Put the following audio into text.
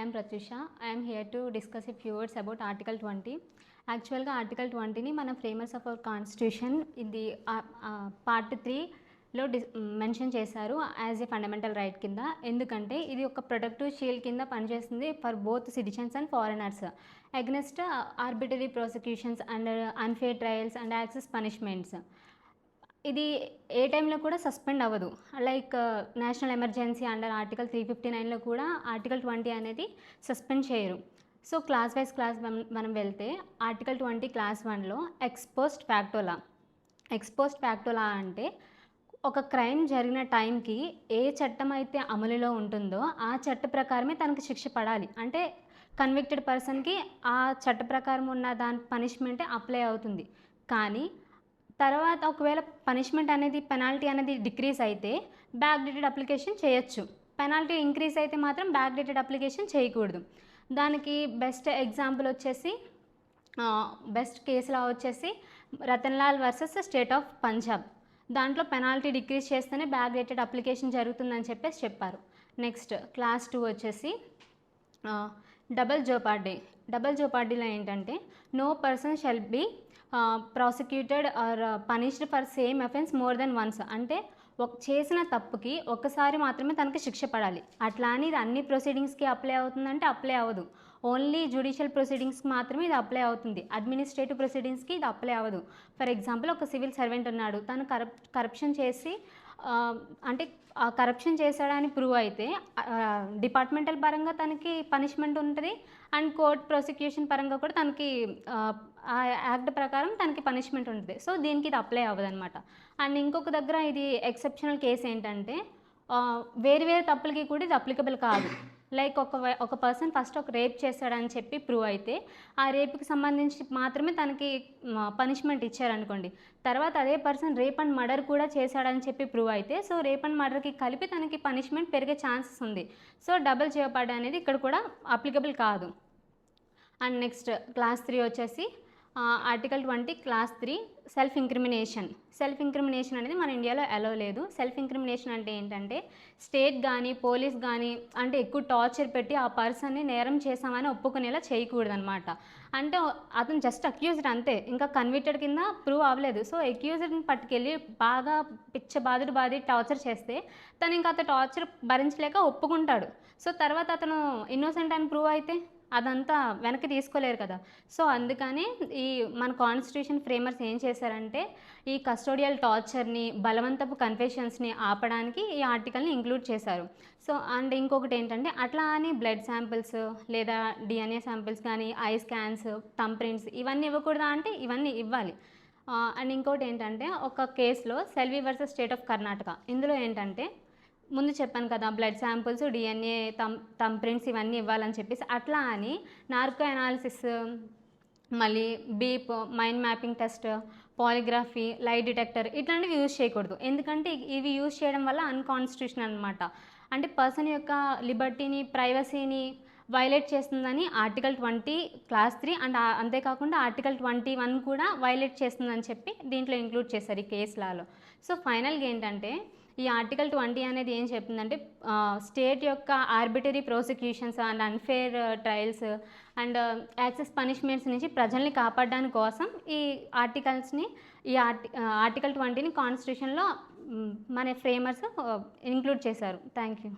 am Pratyusha. I am here to discuss a few words about Article 20. Actually, Article 20 ni మన framers of our constitution in the part 3లో mention చేశారు as a fundamental right కింద. ఎందుకంటే ఇది ఒక protective shield కింద పనిచేస్తుంది for both citizens and foreigners against arbitrary prosecutions and unfair trials and excess punishments. ఇది ఏ టైంలో కూడా సస్పెండ్ అవ్వదు. Like national emergency under article 359లో కూడా ఆర్టికల్ 20 అనేది సస్పెండ్ చేయరు. సో క్లాస్ వైజ్ మనం వెళ్తే ఆర్టికల్ 20 క్లాస్ 1లో ఎక్స్పోస్ట్ ఫ్యాక్టోలా అంటే ఒక క్రైమ్ జరిగిన టైంకి ఏ చట్టం అయితే అమలులో ఉంటుందో ఆ చట్ట ప్రకారమే తనకు శిక్ష పడాలి. అంటే కన్విక్టెడ్ పర్సన్కి ఆ చట్ట ప్రకారం ఉన్న దాని పనిష్మెంటే అప్లై అవుతుంది. కానీ తర్వాత ఒకవేళ పనిష్మెంట్ అనేది పెనాల్టీ అనేది డిక్రీజ్ అయితే బ్యాక్ డేటెడ్ అప్లికేషన్ చేయొచ్చు. పెనాల్టీ ఇంక్రీజ్ అయితే మాత్రం బ్యాక్ డేటెడ్ అప్లికేషన్ చేయకూడదు. దానికి బెస్ట్ ఎగ్జాంపుల్ వచ్చేసి బెస్ట్ కేసులా వచ్చేసి Ratanlal versus state of Punjab. దాంట్లో పెనాల్టీ డిక్రీజ్ చేస్తేనే బ్యాక్ డేటెడ్ అప్లికేషన్ జరుగుతుందని చెప్పారు. నెక్స్ట్ క్లాస్ 2 వచ్చేసి డబుల్ జోపార్డీలో ఏంటంటే no person shall be prosecuted or punished for same offence more than once. అంటే చేసిన తప్పుకి ఒక్కసారి మాత్రమే తనకి శిక్ష పడాలి. అట్లా అని ఇది అన్ని ప్రొసీడింగ్స్కి అప్లై అవుతుందంటే అప్లై అవ్వదు. ఓన్లీ జ్యుడిషియల్ ప్రొసీడింగ్స్కి మాత్రమే ఇది అప్లై అవుతుంది. అడ్మినిస్ట్రేటివ్ ప్రొసీడింగ్స్కి ఇది అప్లై అవ్వదు. ఫర్ ఎగ్జాంపుల్ ఒక సివిల్ సర్వెంట్ ఉన్నాడు, తను కరప్షన్ చేసి అంటే ఆ కరప్షన్ చేశాడని ప్రూవ్ అయితే డిపార్ట్మెంటల్ పరంగా తనకి పనిష్మెంట్ ఉంటుంది అండ్ కోర్ట్ ప్రాసిక్యూషన్ పరంగా కూడా తనకి ఆ యాక్ట్ ప్రకారం తనకి పనిష్మెంట్ ఉంటుంది. సో దీనికి ఇది అప్లై అవ్వదు అనమాట. అండ్ ఇంకొక దగ్గర ఇది ఎక్సెప్షనల్ కేసు ఏంటంటే వేరే తప్పులకి కూడా ఇది అప్లికబుల్ కాదు. లైక్ ఒక పర్సన్ ఫస్ట్ ఒక రేప్ చేశాడని చెప్పి ప్రూవ్ అయితే ఆ రేప్కి సంబంధించి మాత్రమే తనకి పనిష్మెంట్ ఇచ్చారనుకోండి. తర్వాత అదే పర్సన్ రేప్ అండ్ మర్డర్ కూడా చేశాడని చెప్పి ప్రూవ్ అయితే సో రేప్ అండ్ మర్డర్కి కలిపి తనకి పనిష్మెంట్ పెరిగే ఛాన్సెస్ ఉంది. సో డబుల్ జోపార్డీ అనేది ఇక్కడ కూడా అప్లికబుల్ కాదు. అండ్ నెక్స్ట్ క్లాస్ 3 వచ్చేసి ఆర్టికల్ 20 క్లాస్ 3 సెల్ఫ్ ఇంక్రిమినేషన్ అనేది మన ఇండియాలో అలో లేదు. సెల్ఫ్ ఇంక్రిమినేషన్ అంటే ఏంటంటే స్టేట్ కానీ పోలీస్ కానీ అంటే ఎక్కువ టార్చర్ పెట్టి ఆ పర్సన్ని నేరం చేశామని ఒప్పుకునేలా చేయకూడదు అనమాట. అంటే అతను జస్ట్ అక్యూజ్డ్ అంతే, ఇంకా కన్విక్టెడ్ కింద ప్రూవ్ అవ్వలేదు. సో అక్యూజ్డ్ని పట్టుకెళ్ళి బాగా బాధి టార్చర్ చేస్తే తను ఇంకా అతను టార్చర్ భరించలేక ఒప్పుకుంటాడు. సో తర్వాత అతను ఇన్నోసెంట్ అని ప్రూవ్ అయితే అదంతా వెనక్కి తీసుకోలేరు కదా. సో అందుకని ఈ మన కాన్స్టిట్యూషన్ ఫ్రేమర్స్ ఏం చేశారంటే ఈ కస్టోడియల్ టార్చర్ని బలవంతపు కన్ఫెషన్స్ని ఆపడానికి ఈ ఆర్టికల్ని ఇంక్లూడ్ చేశారు. సో అండ్ ఇంకొకటి ఏంటంటే అట్లా అని బ్లడ్ శాంపిల్స్ లేదా DNA శాంపిల్స్ కానీ ఐ స్కాన్స్ థంబ్ ప్రింట్స్ ఇవన్నీ ఇవ్వకూడదా అంటే ఇవన్నీ ఇవ్వాలి. అండ్ ఇంకోటి ఏంటంటే ఒక కేసులో Selvi versus state of Karnataka. ఇందులో ఏంటంటే ముందు చెప్పాను కదా blood samples DNA thumb prints ఇవన్నీ ఇవ్వాలని చెప్పేసి అట్లా అని నార్కో అనాలిసిస్ మళ్ళీ beep mind mapping test polygraphy lie detector ఇట్లాంటివి యూజ్ చేయకూడదు. ఎందుకంటే ఇవి యూజ్ చేయడం వల్ల అన్కాన్స్టిట్యూషనల్ అనమాట. అంటే పర్సన్ యొక్క లిబర్టీని ప్రైవసీని వైలేట్ చేస్తుందని ఆర్టికల్ 20 క్లాస్ 3 అండ్ అంతేకాకుండా ఆర్టికల్ 21 కూడా వైలేట్ చేస్తుందని చెప్పి దీంట్లో ఇంక్లూడ్ చేశారు ఈ కేసులలో. సో ఫైనల్గా ఏంటంటే ఈ ఆర్టికల్ 20 అనేది ఏం చెప్తుందంటే స్టేట్ యొక్క arbitrary prosecutions and unfair trials and excess punishments నుంచి ప్రజల్ని కాపాడడానికి కోసం ఈ ఆర్టికల్స్ని ఆర్టికల్ 20ని కాన్స్టిట్యూషన్లో మన ఫ్రేమర్స్ ఇంక్లూడ్ చేశారు. Thank you.